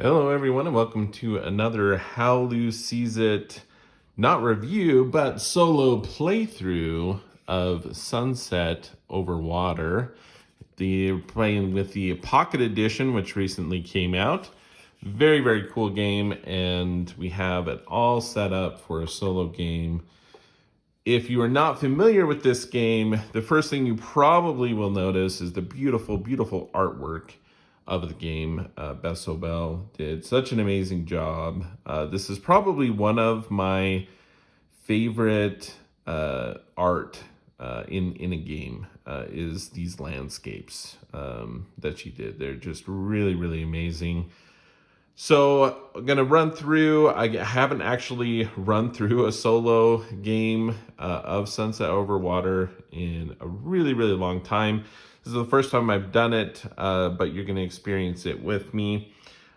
Hello, everyone, and welcome to another Howlu Sees It, not review, but solo playthrough of Sunset Over Water. Playing with the Pocket Edition, which recently came out. Very, very cool game, and we have it all set up for a solo game. If you are not familiar with this game, the first thing you probably will notice is the beautiful, beautiful artwork of the game. Beth Sobel did such an amazing job. This is probably one of my favorite art in a game. Is these landscapes that she did. They're just really, really amazing. So I'm going to run through. I haven't actually run through a solo game of Sunset Over Water in a really, really long time. This is the first time I've done it, but you're going to experience it with me.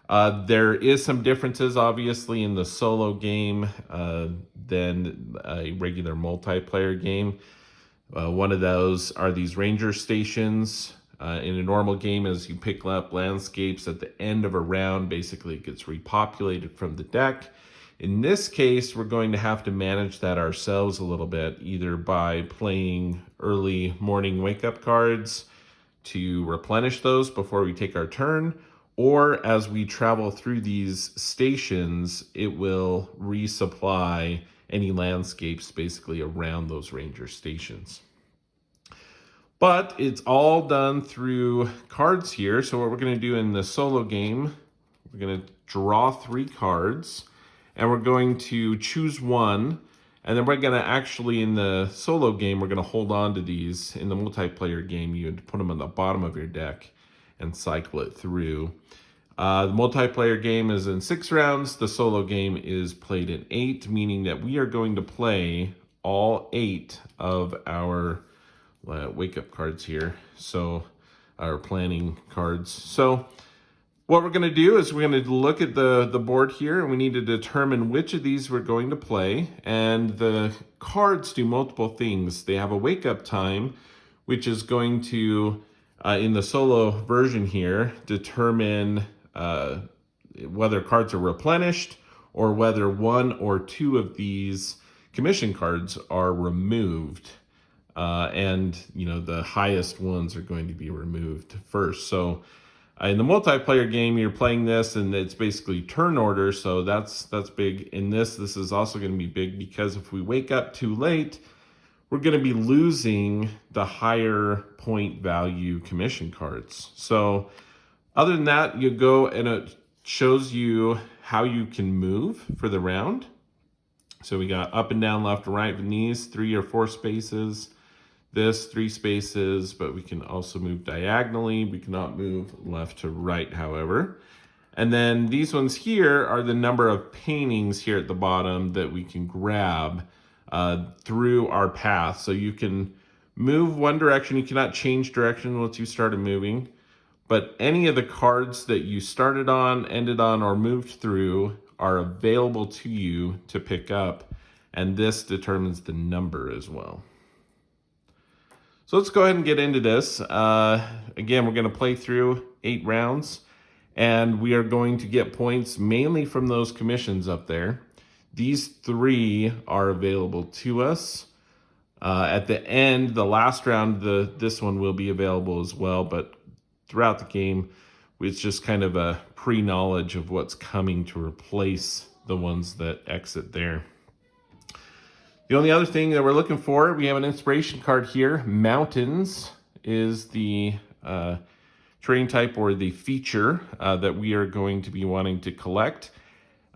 There is some differences, obviously, in the solo game than a regular multiplayer game. One of those are these ranger stations. In a normal game, as you pick up landscapes at the end of a round, basically it gets repopulated from the deck. In this case, we're going to have to manage that ourselves a little bit, either by playing early morning wake-up cards to replenish those before we take our turn, or as we travel through these stations, it will resupply any landscapes basically around those ranger stations. But it's all done through cards here. So what we're going to do in the solo game, we're going to draw 3 cards, and we're going to choose one, and then we're going to actually, in the solo game, we're going to hold on to these. In the multiplayer game, you would put them on the bottom of your deck and cycle it through. The multiplayer game is in 6 rounds. The solo game is played in 8, meaning that we are going to play all 8 of our wake-up cards here, so our planning cards. So what we're going to do is we're going to look at the board here, and we need to determine which of these we're going to play. And the cards do multiple things. They have a wake-up time, which is going to, in the solo version here, determine whether cards are replenished or whether 1 or 2 of these commission cards are removed. And the highest ones are going to be removed first. So in the multiplayer game, you're playing this, and it's basically turn order. So that's big. In this is also going to be big, because if we wake up too late, we're going to be losing the higher point value commission cards. So other than that, you go and it shows you how you can move for the round. So we got up and down, left and right with these 3 or 4 spaces. This 3 spaces, but we can also move diagonally. We cannot move left to right, however. And then these ones here are the number of paintings here at the bottom that we can grab through our path. So you can move one direction. You cannot change direction once you started moving. But any of the cards that you started on, ended on, or moved through are available to you to pick up. And this determines the number as well. So let's go ahead and get into this. Again, we're going to play through 8 rounds, and we are going to get points mainly from those commissions up there. These 3 are available to us. At the end, the last round, this one will be available as well, but throughout the game, it's just kind of a pre-knowledge of what's coming to replace the ones that exit there. The only other thing that we're looking for, we have an inspiration card here. Mountains is the terrain type or the feature that we are going to be wanting to collect.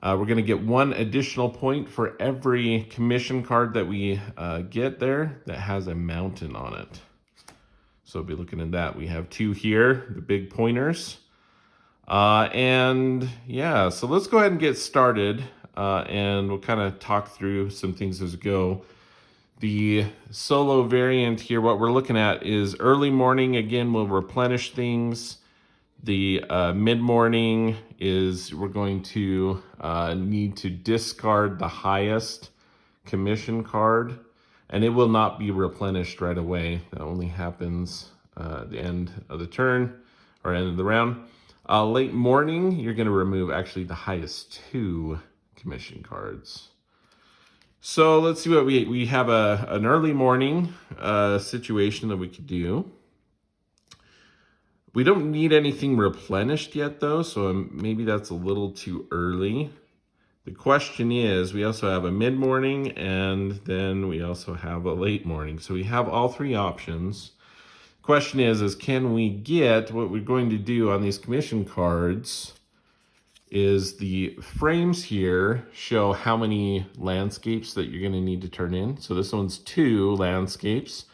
We're going to get 1 additional point for every commission card that we get there that has a mountain on it. So we'll be looking at that. We have 2 here, the big pointers. And yeah, so let's go ahead and get started. And we'll kind of talk through some things as we go. The solo variant here, what we're looking at is early morning. Again, we'll replenish things. The mid-morning is we're going to need to discard the highest commission card, and it will not be replenished right away. That only happens at the end of the turn or end of the round. Late morning, you're going to remove actually the highest 2 commission cards. So let's see what we have an early morning situation that we could do. We don't need anything replenished yet though, so maybe that's a little too early. The question is, we also have a mid-morning and then we also have a late morning. So we have all 3 options. Question is can we get, what we're going to do on these commission cards is the frames here show how many landscapes that you're going to need to turn in. So this one's 2 landscapes,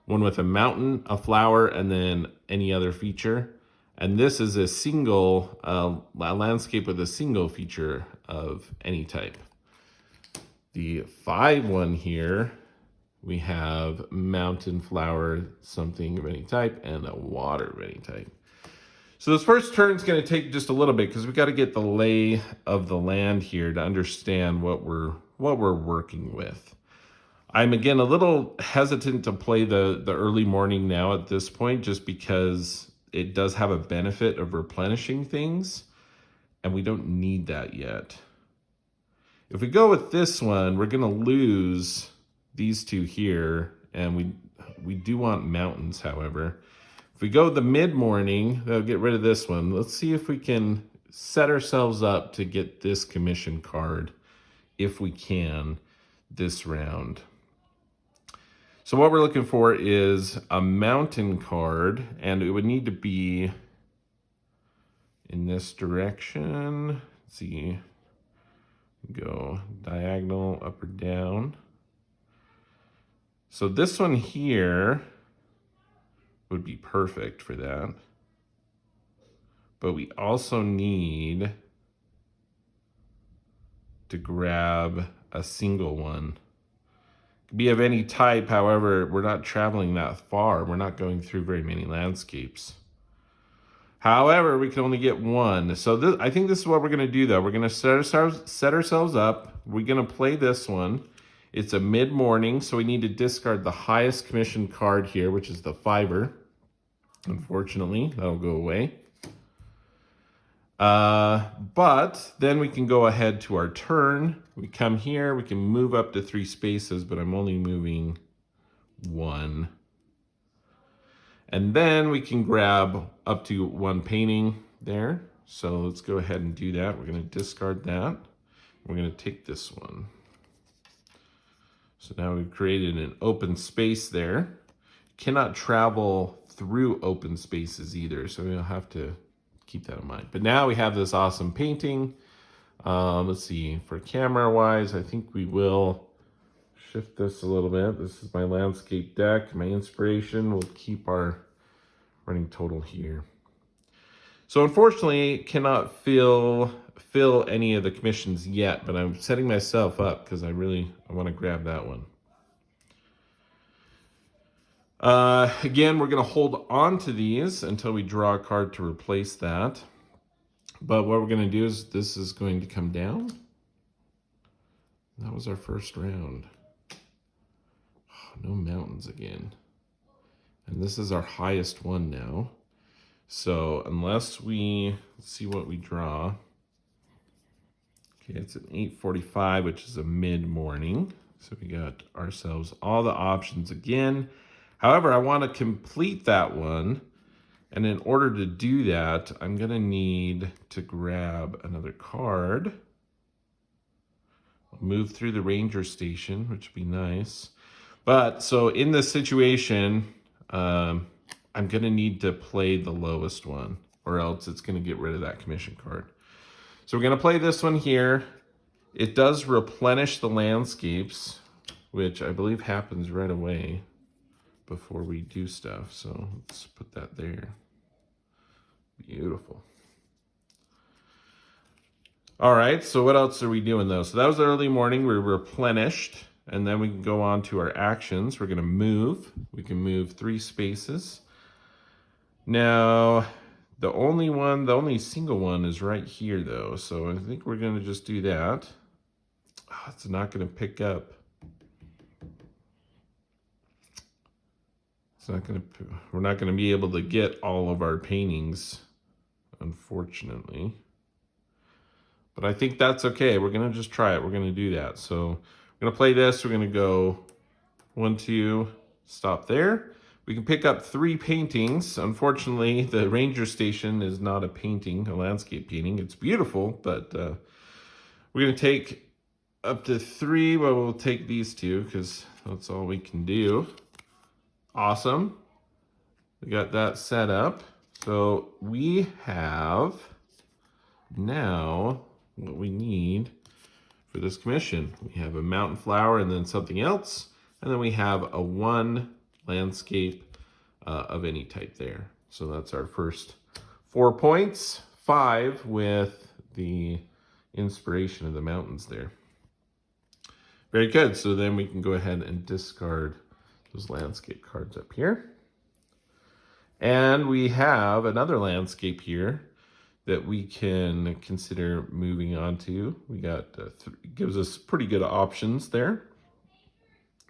one with a mountain, a flower, and then any other feature. And this is a single landscape with a single feature of any type. The 5 one here, we have mountain, flower, something of any type, and a water of any type. So this first turn is going to take just a little bit because we got to get the lay of the land here to understand what we're working with. I'm again a little hesitant to play the early morning now at this point, just because it does have a benefit of replenishing things, and we don't need that yet. If we go with this one, we're going to lose these 2 here, and we do want mountains, however. If we go the mid-morning, that'll get rid of this one. Let's see if we can set ourselves up to get this commission card, if we can, this round. So what we're looking for is a mountain card, and it would need to be in this direction. Let's see, go diagonal, up or down. So this one here would be perfect for that. But we also need to grab a single one. Be of any type, however, we're not traveling that far. We're not going through very many landscapes. However, we can only get 1. So I think this is what we're going to do, though. We're going to set ourselves up. We're going to play this one. It's a mid-morning, so we need to discard the highest commission card here, which is the 5er. Unfortunately, that'll go away. But then we can go ahead to our turn. We come here, we can move up to 3 spaces, but I'm only moving 1. And then we can grab up to 1 painting there. So let's go ahead and do that. We're going to discard that. We're going to take this one. So now we've created an open space there. Cannot travel through open spaces either, so we'll have to keep that in mind. But now we have this awesome painting. Let's see, for camera wise, I think we will shift this a little bit. This is my landscape deck, my inspiration. We'll keep our running total here. So unfortunately, cannot fill any of the commissions yet, but I'm setting myself up because I want to grab that one. Again, we're going to hold on to these until we draw a card to replace that. But what we're going to do is this is going to come down. That was our first round. Oh, no mountains again. And this is our highest one now. So unless let's see what we draw. Okay, it's an 8:45, which is a mid-morning. So we got ourselves all the options again. However, I want to complete that one. And in order to do that, I'm going to need to grab another card. I'll move through the ranger station, which would be nice. But so in this situation, I'm going to need to play the lowest one, or else it's going to get rid of that commission card. So we're going to play this one here. It does replenish the landscapes, which I believe happens right away before we do stuff. So let's put that there. Beautiful. All right, so what else are we doing though? So that was the early morning. We're replenished, and then we can go on to our actions. We're going to move. We can move 3 spaces. Now, the only single one is right here though. So I think we're going to just do that. Oh, it's not going to pick up. We're not going to be able to get all of our paintings unfortunately. But I think that's okay. We're going to just try it. We're going to do that. So we're going to play this. We're going to go 1, 2, stop there. We can pick up 3 paintings. Unfortunately, the ranger station is not a painting, a landscape painting. It's beautiful, but we're going to take up to 3. Well, we'll take these 2 because that's all we can do. Awesome. We got that set up. So we have now what we need for this commission. We have a mountain flower and then something else. And then we have a 1 landscape of any type there. So that's our first 4 points, 5 with the inspiration of the mountains there. Very good. So then we can go ahead and discard those landscape cards up here. And we have another landscape here that we can consider moving on to. We got, gives us pretty good options there.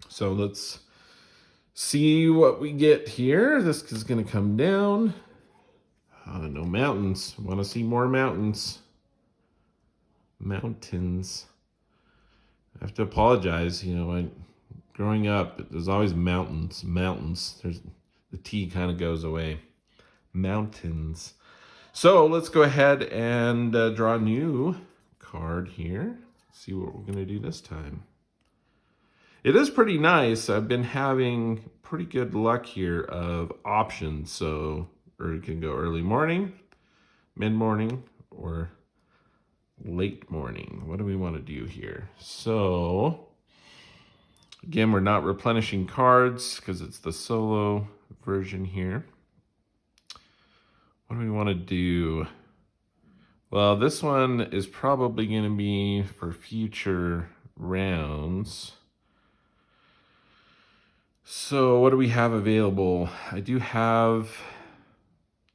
So let's see what we get here. This is going to come down. No mountains. I want to see more mountains. Mountains. I have to apologize. You know, growing up, there's always mountains. Mountains. The T kind of goes away. Mountains. So let's go ahead and draw a new card here. See what we're going to do this time. It is pretty nice. I've been having pretty good luck here of options. So, or you can go early morning, mid-morning, or late morning. What do we want to do here? So, again, we're not replenishing cards because it's the solo version here. What do we want to do? Well, this one is probably going to be for future rounds. So what do we have available? I do have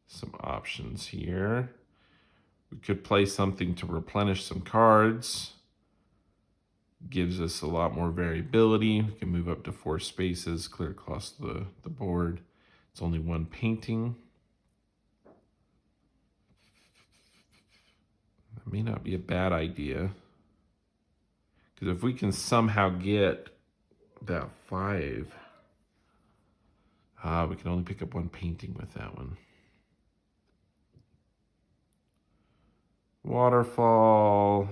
some options here. We could play something to replenish some cards. Gives us a lot more variability. We can move up to 4 spaces, clear across the board. It's only 1 painting. That may not be a bad idea. Because if we can somehow get that 5, we can only pick up 1 painting with that one. Waterfall.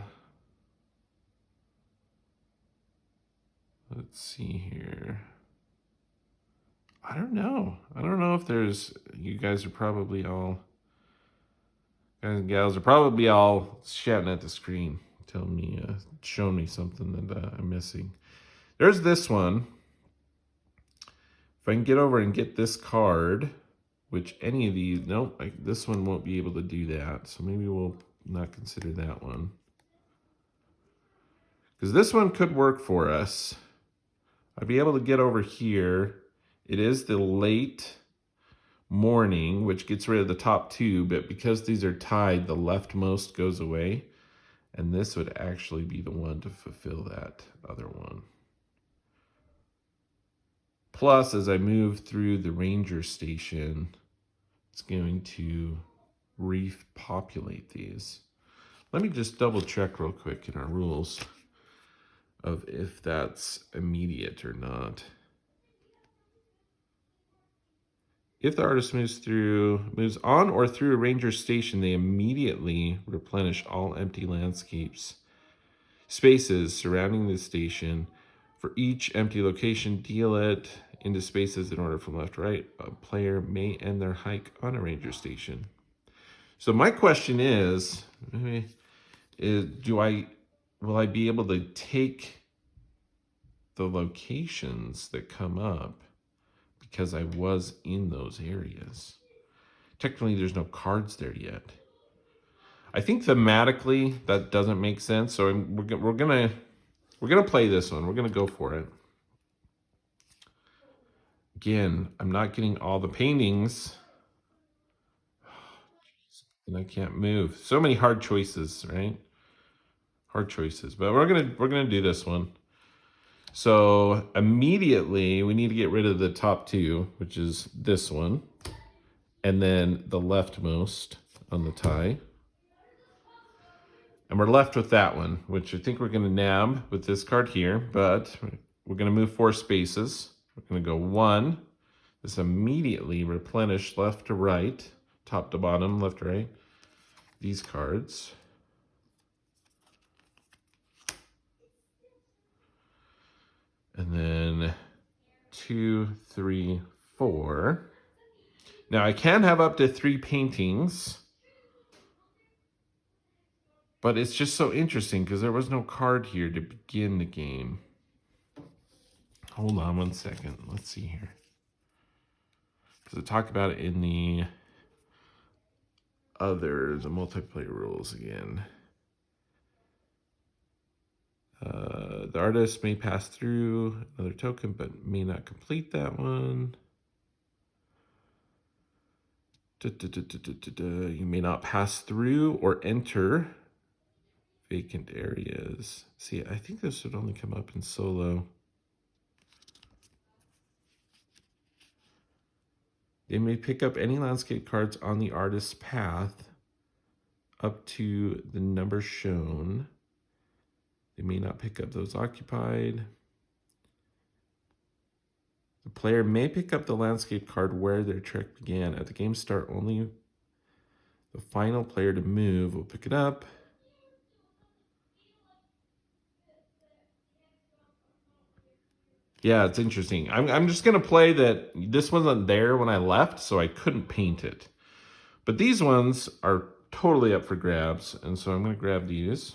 Let's see here. I don't know. I don't know if there's, you guys are probably all, guys and gals are probably all shouting at the screen, telling me, showing me something that I'm missing. There's this one. If I can get over and get this card, which any of these, nope, this one won't be able to do that. So maybe we'll not consider that one. Because this one could work for us. I'd be able to get over here. It is the late morning, which gets rid of the top 2, but because these are tied, the leftmost goes away. And this would actually be the one to fulfill that other one. Plus, as I move through the ranger station, it's going to repopulate these. Let me just double check real quick in our rules of if that's immediate or not. If the artist moves on or through a ranger station, they immediately replenish all empty spaces surrounding the station. For each empty location, deal it into spaces in order from left to right. A player may end their hike on a ranger station. So my question is will I be able to take the locations that come up because I was in those areas? Technically, there's no cards there yet. I think thematically that doesn't make sense. So we're gonna play this one. We're gonna go for it. Again, I'm not getting all the paintings, and I can't move. So many hard choices, right? Hard choices, but we're gonna do this one. So immediately we need to get rid of the top 2, which is this one, and then the leftmost on the tie. And we're left with that one, which I think we're going to nab with this card here, but we're going to move 4 spaces. We're going to go 1. This immediately replenish left to right, top to bottom, left to right, these cards. And then 2, 3, 4. Now I can have up to 3 paintings, but it's just so interesting because there was no card here to begin the game. Hold on one second. Let's see here. Because I talked about it in the multiplayer rules again. The artist may pass through another token, but may not complete that one. You may not pass through or enter vacant areas. See, I think this would only come up in solo. They may pick up any landscape cards on the artist's path up to the number shown. They may not pick up those occupied. The player may pick up the landscape card where their trek began. At the game's start, only the final player to move will pick it up. Yeah, it's interesting. I'm just going to play that this wasn't there when I left, so I couldn't paint it. But these ones are totally up for grabs, and so I'm going to grab these.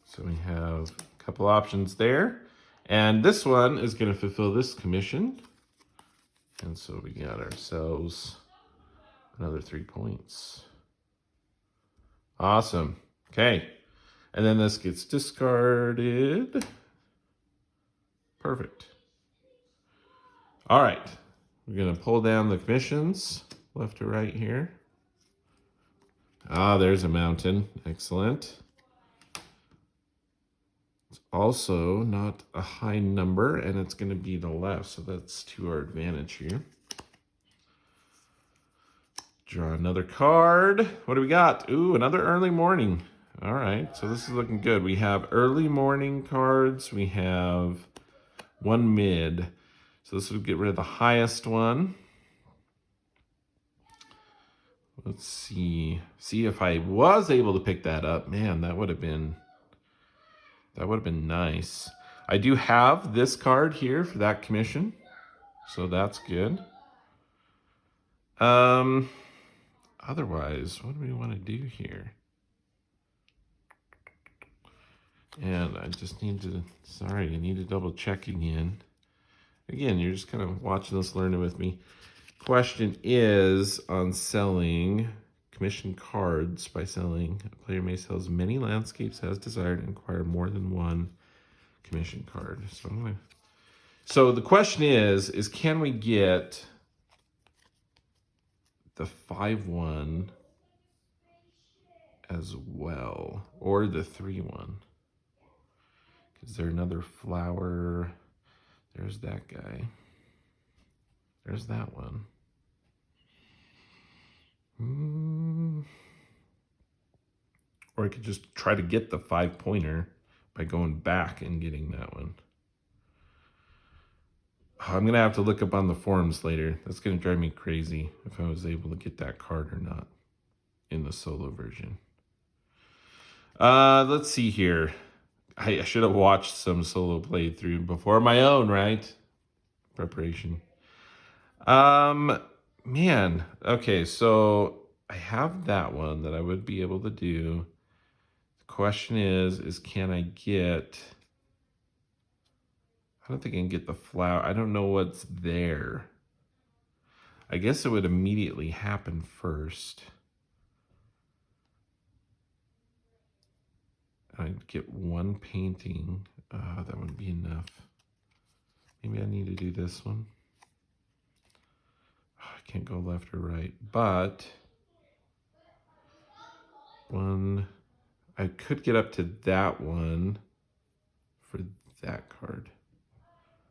So we have a couple options there. And this one is going to fulfill this commission. And so we got ourselves another 3 points. Awesome. Okay. And then this gets discarded. Perfect. All right. We're going to pull down the commissions left to right here. Ah, there's a mountain. Excellent. It's also not a high number, and it's going to be the left, so that's to our advantage here. Draw another card. What do we got? Ooh, another early morning. All right, so this is looking good. We have early morning cards. We have 1 mid. So this would get rid of the highest one. Let's see. See if I was able to pick that up. Man, that would have been nice. I do have this card here for that commission, so that's good. Otherwise, what do we want to do here? And I just need to, I need to double check again. Again, you're just kind of watching this, learning with me. Question is on selling commission cards. By selling, a player may sell as many landscapes as desired and acquire more than 1 commission card. So the question is can we get the 5/1 as well, or the 3/1? Is there another flower? There's that guy. There's that one. Or I could just try to get the 5-pointer by going back and getting that one. I'm going to have to look up on the forums later. That's going to drive me crazy if I was able to get that card or not in the solo version. Let's see here. I should have watched some solo playthrough before my own, right? Preparation. Man. Okay, so I have that one that I would be able to do. The question is can I get... I don't think I can get the flower. I don't know what's there. I guess it would immediately happen first. I'd get 1 painting. That wouldn't be enough. Maybe I need to do this one. I can't go left or right, but 1. I could get up to that one for that card,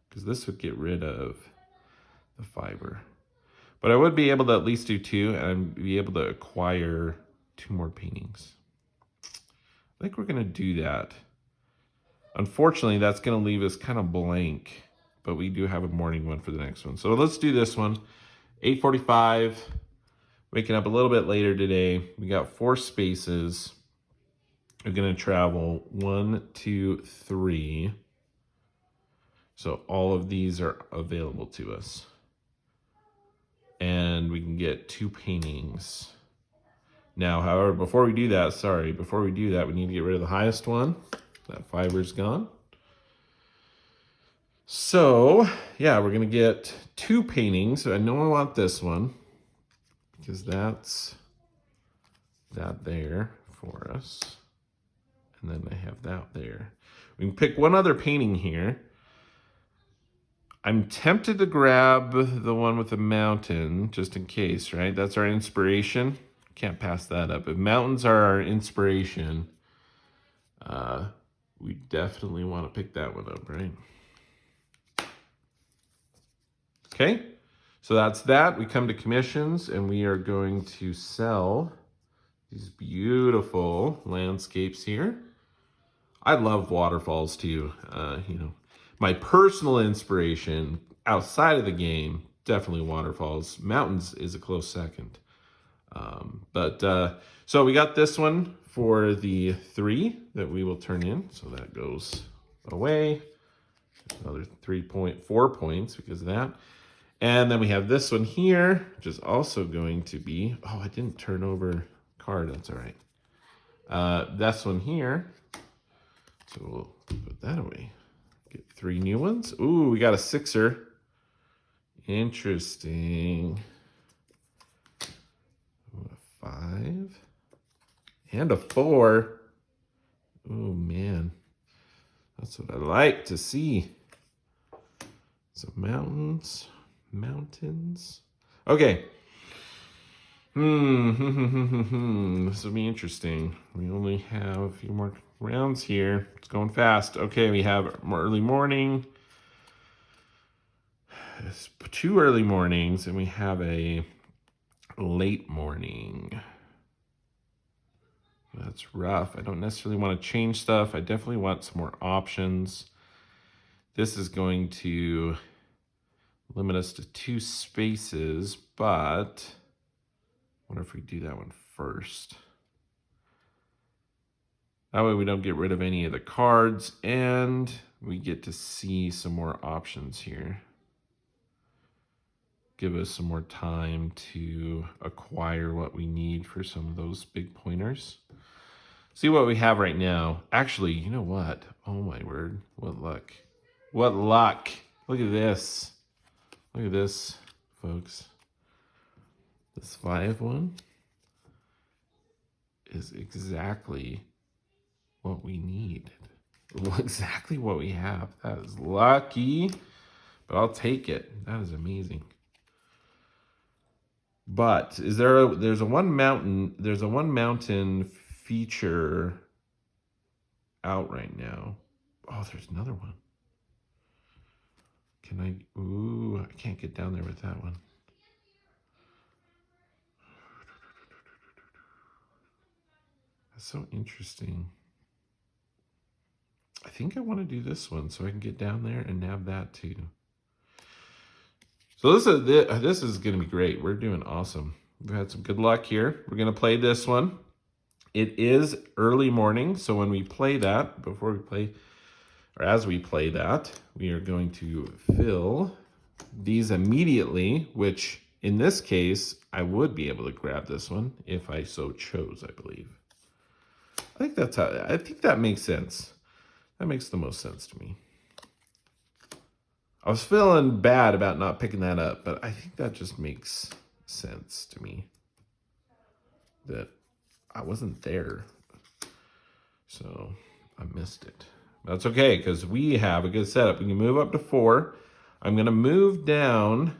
because this would get rid of the fiber. But I would be able to at least do 2 and be able to acquire 2 more paintings. I think we're going to do that. Unfortunately, that's going to leave us kind of blank, but we do have a morning one for the next one. So let's do this one. 8:45, waking up a little bit later today. We got 4 spaces. We're going to travel 1, 2, 3. So all of these are available to us. And we can get 2 paintings. Now, however, before we do that, we need to get rid of the highest one. That fiber's gone. So, yeah, we're going to get 2 paintings. I know I want this one because that's that there for us. And then I have that there. We can pick one other painting here. I'm tempted to grab the one with the mountain just in case, right? That's our inspiration. Can't pass that up. If mountains are our inspiration, we definitely want to pick that one up, right? Okay, so that's that. We come to commissions and we are going to sell these beautiful landscapes here. I love waterfalls too. My personal inspiration outside of the game, definitely waterfalls. Mountains is a close second. So we got this one for the 3 that we will turn in. So that goes away. Another 3.4 points because of that. And then we have this one here, which is also going to be, I didn't turn over card. That's all right. This one here. So we'll put that away. Get 3 new ones. Ooh, we got a 6er. Interesting. A 5. And a 4. Oh, man. That's what I like to see. So mountains. Okay. This will be interesting. We only have a few more rounds here. It's going fast. Okay, we have early morning. It's 2 early mornings, and we have a late morning. That's rough. I don't necessarily want to change stuff. I definitely want some more options. This is going to limit us to 2 spaces, but I wonder if we do that one first. That way we don't get rid of any of the cards and we get to see some more options here. Give us some more time to acquire what we need for some of those big pointers. See what we have right now. Actually, you know what? Oh my word, what luck. What luck. Look at this. Look at this, folks. This 5 one is exactly what we need. Exactly what we have. That is lucky, but I'll take it. That is amazing. But there's a one mountain feature out right now. Oh, there's another one. I can't get down there with that one. That's so interesting. I think I want to do this one so I can get down there and nab that too. So this is going to be great. We're doing awesome. We've had some good luck here. We're going to play this one. It is early morning, so when we play that, as we play that, we are going to fill these immediately, which in this case, I would be able to grab this one if I so chose, I believe. I think that makes sense. That makes the most sense to me. I was feeling bad about not picking that up, but I think that just makes sense to me. That I wasn't there. So I missed it. That's okay, because we have a good setup. We can move up to 4. I'm going to move down.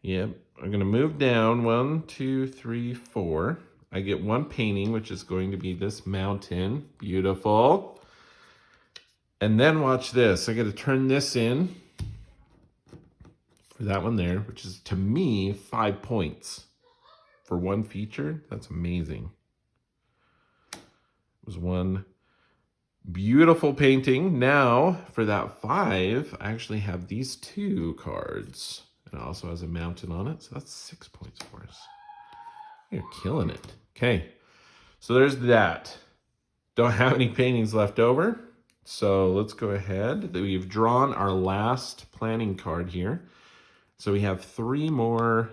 Yep, I'm going to move down 1, 2, 3, 4. I get 1 painting, which is going to be this mountain. Beautiful. And then watch this. I got to turn this in for that one there, which is, to me, 5 points for one feature. That's amazing. It was one beautiful painting. Now, for that 5, I actually have these 2 cards. And it also has a mountain on it, so that's 6 points for us. You're killing it. Okay, so there's that. Don't have any paintings left over, so let's go ahead. We've drawn our last planning card here. So we have 3 more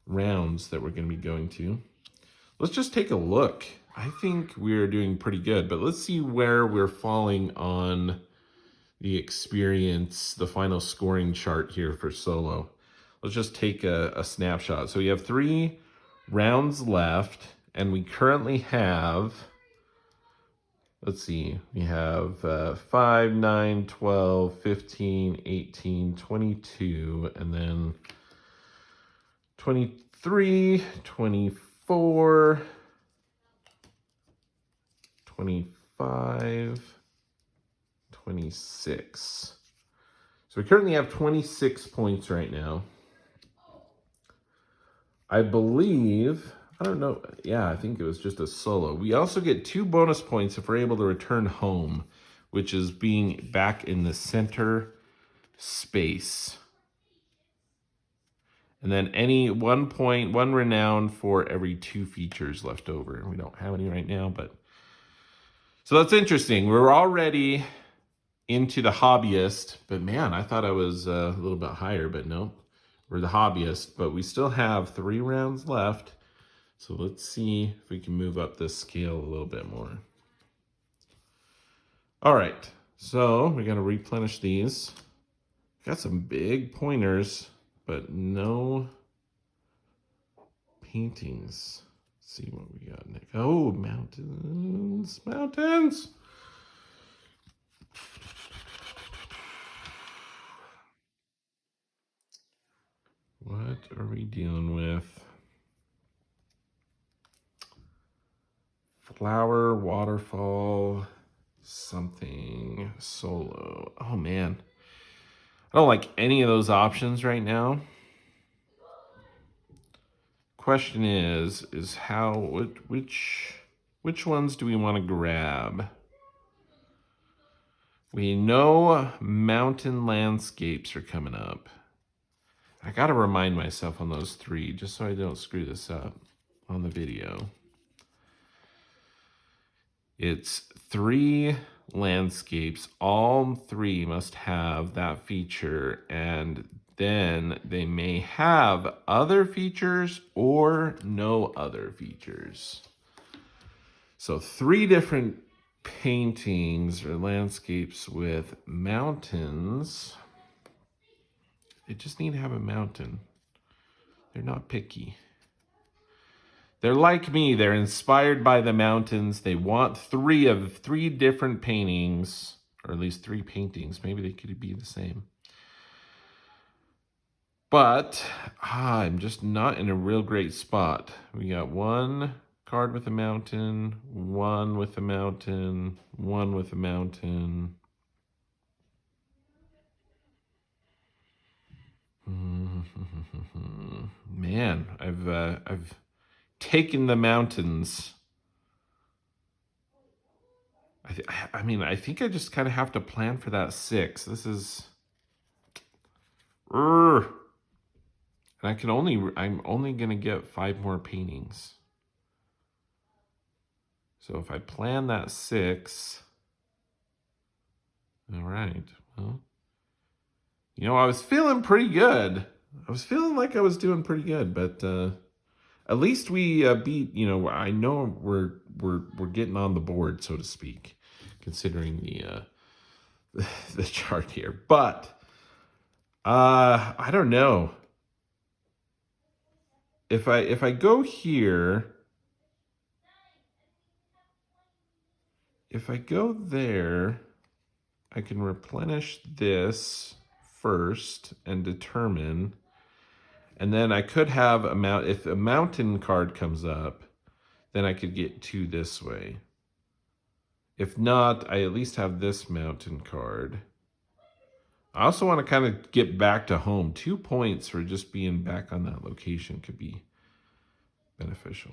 rounds that we're going to be going to. Let's just take a look. I think we're doing pretty good, but let's see where we're falling on the experience, the final scoring chart here for solo. Let's just take a snapshot. So we have 3 rounds left, and we currently have, let's see, we have 5, 9, 12, 15, 18, 22, and then 23, 24, 25, 26. So we currently have 26 points right now. I believe, I don't know, yeah, I think it was just a solo. We also get 2 bonus points if we're able to return home, which is being back in the center space. And then any 1 point, 1 renown for every 2 features left over. We don't have any right now, but... So that's interesting. We're already into the hobbyist, but man, I thought I was a little bit higher, but no. We're the hobbyist, but we still have 3 rounds left. So let's see if we can move up this scale a little bit more. All right, so we got to replenish these. Got some big pointers, but no paintings. Let's see what we got next. Oh, mountains, mountains. What are we dealing with? Flower, waterfall, something, solo. Oh man, I don't like any of those options right now. Question is how, which ones do we want to grab? We know mountain landscapes are coming up. I gotta remind myself on those 3 just so I don't screw this up on the video. It's 3 landscapes. All 3 must have that feature, and then they may have other features or no other features. So 3 different paintings or landscapes with mountains. They just need to have a mountain. They're not picky. They're like me. They're inspired by the mountains. They want 3 different paintings, or at least 3 paintings. Maybe they could be the same. But I'm just not in a real great spot. We got 1 card with a mountain, 1 with a mountain, 1 with a mountain. Man, I've taken the mountains. I mean, I think I just kind of have to plan for that 6. This is... And I'm only going to get 5 more paintings. So if I plan that 6... All right, well... You know, I was feeling pretty good. I was feeling like I was doing pretty good, but at least we beat, you know, I know we're getting on the board, so to speak, considering the chart here. But I don't know. If I go here, if I go there, I can replenish this first and determine, and then I could have if a mountain card comes up, then I could get 2 this way. If not, I at least have this mountain card. I also want to kind of get back to home. 2 points for just being back on that location could be beneficial.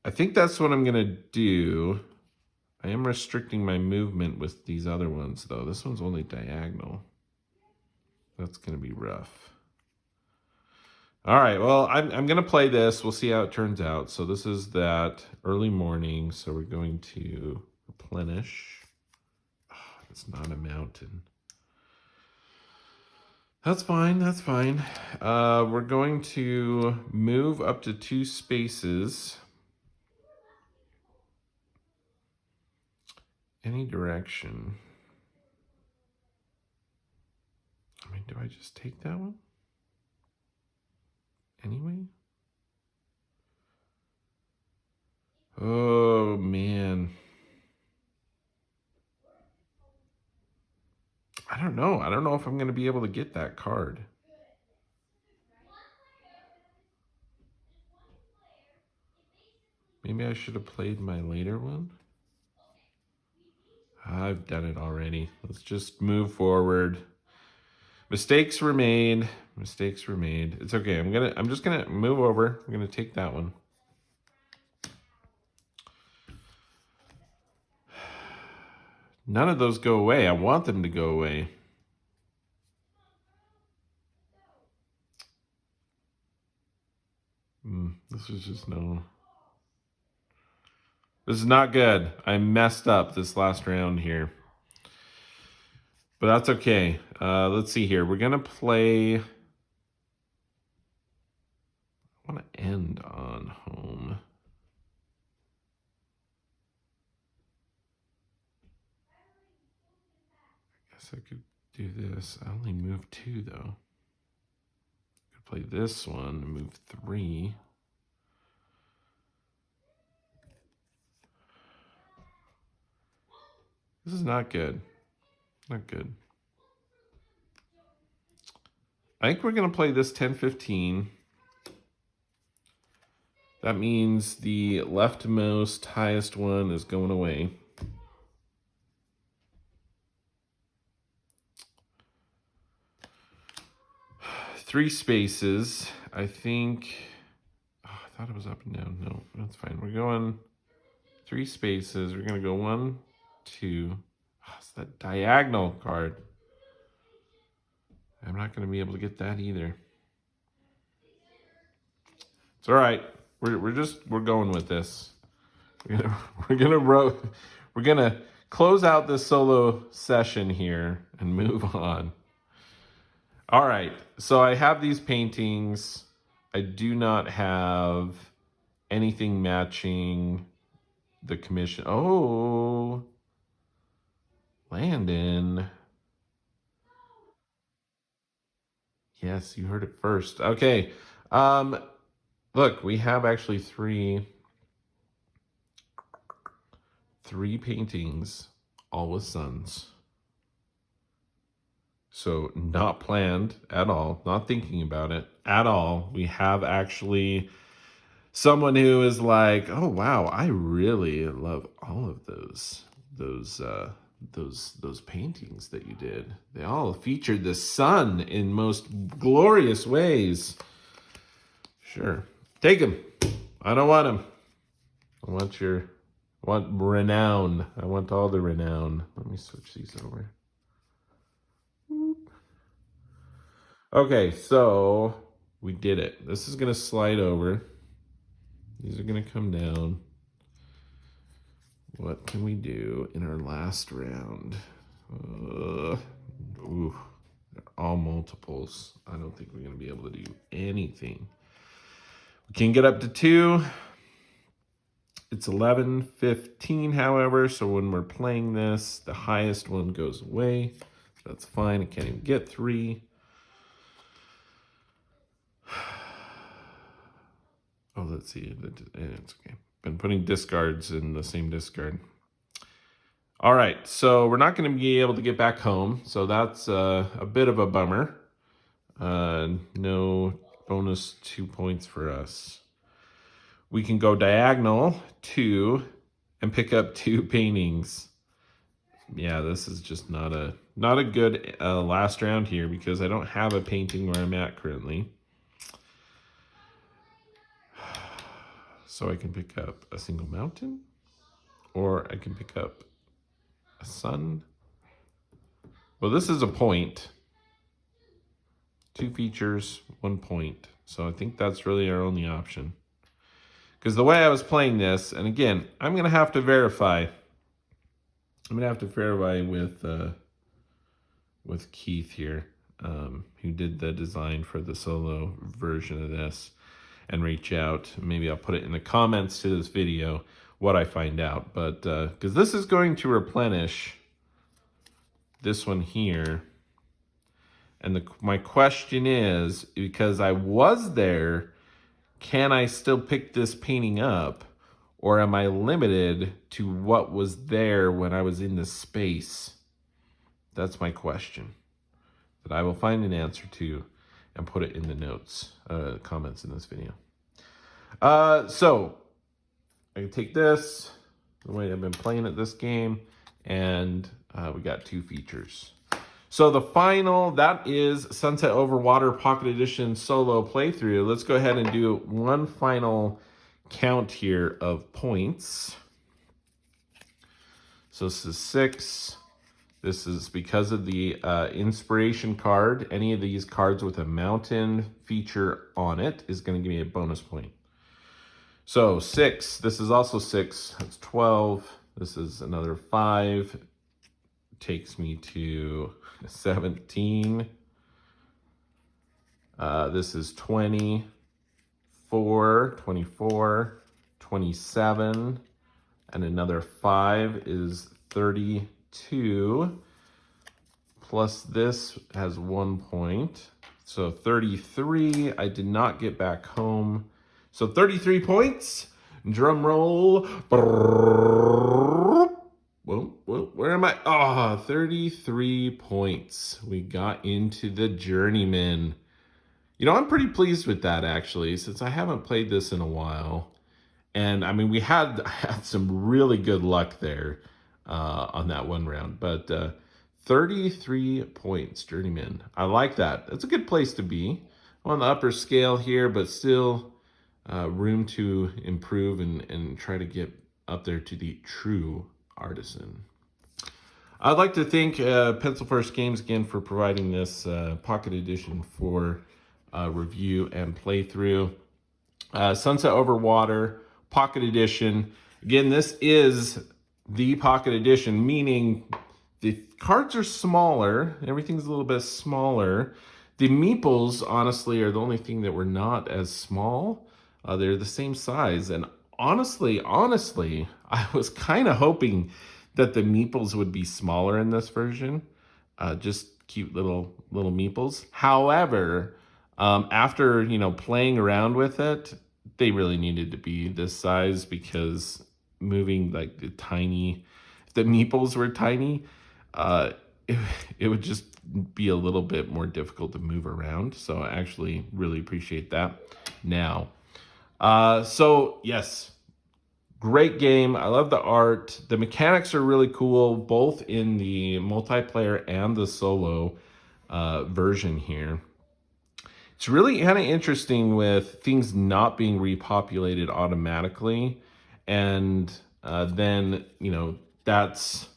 I think that's what I'm going to do. I am restricting my movement with these other ones, though. This one's only diagonal. That's going to be rough. All right, well, I'm going to play this. We'll see how it turns out. So this is that early morning. So we're going to replenish. Oh, it's not a mountain. That's fine. That's fine. We're going to move up to 2 spaces. Any direction. I mean, do I just take that one? Anyway? Oh, man. I don't know. I don't know if I'm going to be able to get that card. Maybe I should have played my later one. I've done it already. Let's just move forward. Mistakes were made. Mistakes were made. It's okay. I'm just gonna move over. I'm gonna take that one. None of those go away. I want them to go away. This is just no. This is not good. I messed up this last round here. But that's okay. Let's see here. We're gonna play. I want to end on home. I guess I could do this. I only moved 2 though. Could play this one and move 3. This is not good. Not good. I think we're going to play this 10-15. That means the leftmost highest one is going away. Three spaces. I think. Oh, I thought it was up and down. No, that's fine. We're going 3 spaces. We're going to go 1, 2. Oh, it's that diagonal card. I'm not going to be able to get that either. It's all right. We're going with this. We're gonna close out this solo session here and move on. All right. So I have these paintings. I do not have anything matching the commission. Oh, Landon. Yes, you heard it first. Okay. Look, we have actually three paintings, all with suns. So not planned at all, not thinking about it at all. We have actually someone who is like, oh wow, I really love all of those paintings that you did. They all featured the sun in most glorious ways. Sure. Take them. I don't want them. I want renown. I want all the renown. Let me switch these over. Okay, so we did it. This is going to slide over. These are going to come down. What can we do in our last round? They're all multiples. I don't think we're going to be able to do anything. We can get up to 2. It's 11-15, however, so when we're playing this, the highest one goes away. That's fine. I can't even get 3. Oh, let's see. It's okay. Been putting discards in the same discard. All right, so we're not going to be able to get back home, so that's a bit of a bummer. No bonus 2 points for us. We can go diagonal 2 and pick up 2 paintings. Yeah, this is just not a good last round here because I don't have a painting where I'm at currently. So I can pick up a single mountain, or I can pick up a sun. Well, this is a point. 2 features, 1 point. So I think that's really our only option. Because the way I was playing this, and again, I'm going to have to verify. I'm going to have to verify with Keith here, who did the design for the solo version of this, and reach out. Maybe I'll put it in the comments to this video what I find out. But because this is going to replenish this one here. And my question is, because I was there, can I still pick this painting up? Or am I limited to what was there when I was in the space? That's my question that I will find an answer to and put it in the notes, comments in this video. So I can take this, the way I've been playing at this game, and we got 2 features. So the final, that is Sunset Over Water Pocket Edition solo playthrough. Let's go ahead and do one final count here of points. So this is 6. This is because of the inspiration card. Any of these cards with a mountain feature on it is going to give me a bonus point. So 6, this is also 6, that's 12. This is another 5. Takes me to 17. This is 24, 24, 27, and another 5 is 32. Plus this has 1 point. So 33, I did not get back home. So 33 points. Drum roll. Whoa, where am I? Ah, 33 points. We got into the Journeyman. You know, I'm pretty pleased with that, actually, since I haven't played this in a while. And, I mean, I had some really good luck there on that one round. But 33 points, Journeyman. I like that. That's a good place to be. I'm on the upper scale here, but still room to improve and try to get up there to the true artisan. I'd like to thank Pencil First Games again for providing this pocket edition for review and playthrough. Sunset Over Water pocket edition. Again, this is the pocket edition, meaning the cards are smaller. Everything's a little bit smaller. The meeples, honestly, are the only thing that were not as small. They're the same size. And honestly, I was kind of hoping that the meeples would be smaller in this version. Just cute little meeples. However, after, playing around with it, they really needed to be this size because moving like if the meeples were tiny, it would just be a little bit more difficult to move around. So I actually really appreciate that now. So yes, great game. I love the art. The mechanics are really cool, both in the multiplayer and the solo version here. It's really kind of interesting with things not being repopulated automatically. And then, that's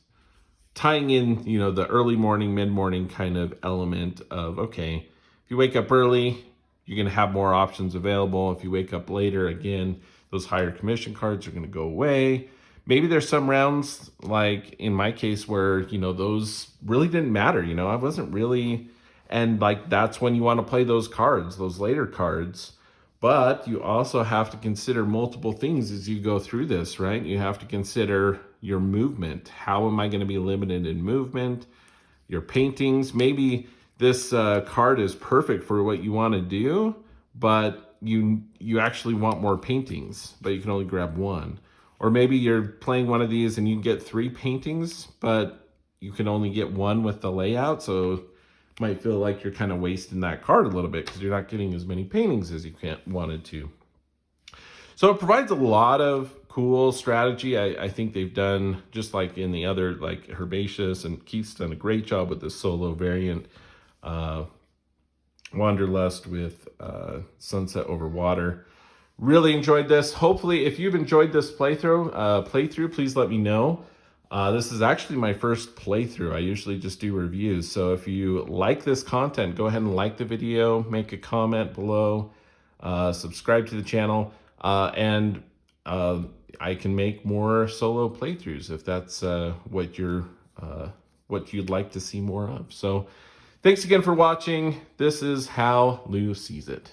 tying in, the early morning, mid-morning kind of element of, okay, if you wake up early, you're going to have more options available. If you wake up later, again, those higher commission cards are going to go away. Maybe there's some rounds, like in my case, where, those really didn't matter. I wasn't really, and like that's when you want to play those cards, those later cards. But you also have to consider multiple things as you go through this, right? You have to consider your movement. How am I going to be limited in movement? Your paintings. Maybe this card is perfect for what you want to do, but you actually want more paintings, but you can only grab 1. Or maybe you're playing one of these and you get 3 paintings, but you can only get 1 with the layout, so it might feel like you're kind of wasting that card a little bit because you're not getting as many paintings as you wanted to. So it provides a lot of cool strategy. I think they've done, just like in the other, like Herbaceous, and Keith's done a great job with this solo variant. Wanderlust with Sunset Over Water. Really enjoyed this. Hopefully, if you've enjoyed this playthrough, please let me know. This is actually my first playthrough. I usually just do reviews. So if you like this content, go ahead and like the video, make a comment below, subscribe to the channel, and I can make more solo playthroughs if that's what you'd like to see more of. So thanks again for watching. This is How Lou Sees It.